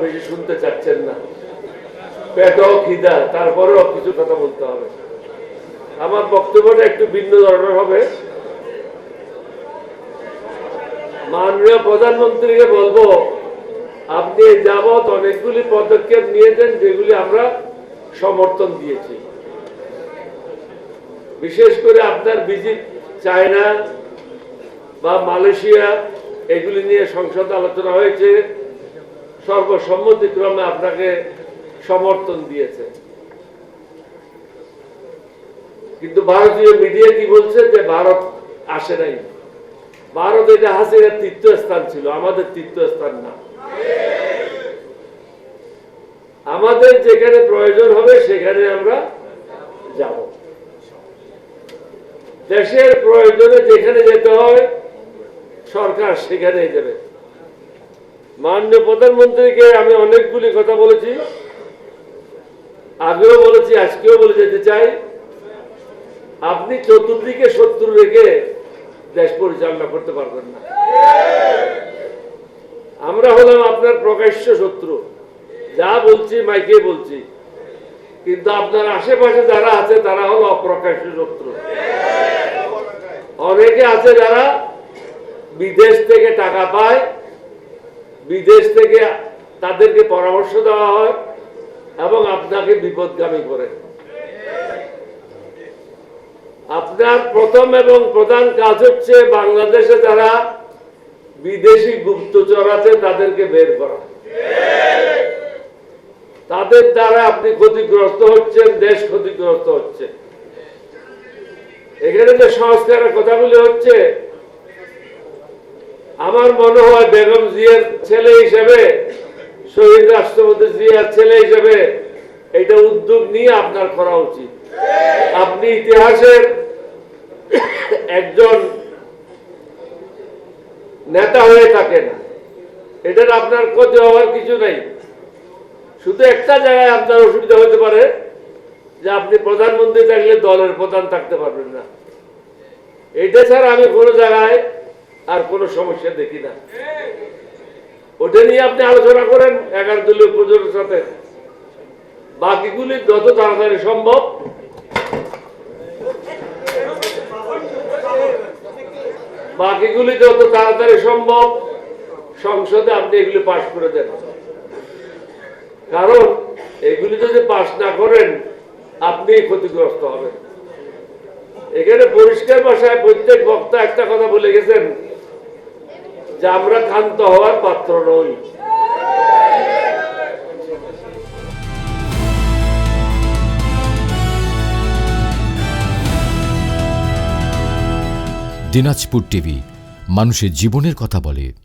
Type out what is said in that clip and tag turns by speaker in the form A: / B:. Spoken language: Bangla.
A: বেশি শুনতে চাচ্ছেন না, পেটও খিদা, তারপরেও কিছু কথা বলতে হবে। আমার বক্তব্যটা একটু ভিন্ন ধরনের হবে। মাননীয় প্রধানমন্ত্রীকে বলবো, আপনি যাবত অনেকগুলি পদক্ষেপ নিয়েছেন যেগুলি আমরা সমর্থন দিয়েছি। বিশেষ করে আপনার ভিজিট চায়না বা মালয়েশিয়া, এগুলি নিয়ে সংসদে আলোচনা হয়েছে, সর্বসম্মতিক্রমে আপনাকে সমর্থন দিয়েছে। কিন্তু ভারতীয় মিডিয়া কি বলছে যে ভারত আসে নাই। ভারত এটা হাসিনার তীর্থস্থান ছিল, আমাদের তীর্থস্থান না। আমাদের যেখানে প্রয়োজন হবে সেখানে আমরা যাব। দেশের প্রয়োজনে যেখানে যেতে হয় সরকার সেখানেই যাবে। মাননীয় প্রধানমন্ত্রীকে আমি অনেকগুলি কথা বলেছি, আগেও বলেছি, আজকেও বলে যেতে চাই, আপনি চতুর্দিকে শত্রু রেখে দেশ পরিচালনা করতে পারবেন না। আমরা হলাম আপনার প্রকাশ্য শত্রু, যা বলছি মাইকে বলছি, কিন্তু আপনার আশেপাশে যারা আছে তারা হলো অপ্রকাশ্য শত্রু। অনেকে আছে যারা বিদেশ থেকে টাকা পায়, বিদেশ থেকে তাদেরকে পরামর্শ দেওয়া হয় এবং আপনাকে বিপদগামী করে। আপনার প্রথম এবং প্রধান কাজ হচ্ছে বাংলাদেশে যারা বিদেশি গুপ্তচর আছে তাদেরকে বের করা। তাদের দ্বারা আপনি ক্ষতিগ্রস্ত হচ্ছেন, দেশ ক্ষতিগ্রস্ত হচ্ছে। এখানে যে সংস্কারের কথাগুলি হচ্ছে, আমার মনে হয় বেগম জিয়ার ছেলে হিসেবে, শহীদ রাষ্ট্রপতি জিয়ার ছেলে হিসেবে এটা উদ্যোগ নিয়ে আপনার করা উচিত। আপনি ইতিহাসের একজন নেতা হয়ে থাকেন, এটার আপনার ক্ষতি হওয়ার কিছু নাই। শুধু একটা জায়গায় আপনার অসুবিধা হতে পারে যে আপনি প্রধানমন্ত্রী থাকলে দলের প্রধান থাকতে পারবেন না। এটা ছাড়া আমি কোনো জায়গায় আর কোনো সমস্যা দেখি না। ওটা নিয়ে আপনি আলোচনা করেন 11 দলীয় প্রযোজকের সাথে। বাকিগুলি যত তাড়াতাড়ি সম্ভব সংসদে আপনি এগুলি পাশ করে দেন। কারণ এগুলি যদি পাশ না করেন আপনি ক্ষতিগ্রস্ত হবেন। এখানে পরিষ্কার ভাষায় প্রত্যেক বক্তা একটা কথা বলে গেছেন যে আমরা ক্ষান্ত হওয়ার পাত্র নই।
B: দিনাজপুর টিভি, মানুষের জীবনের কথা বলে।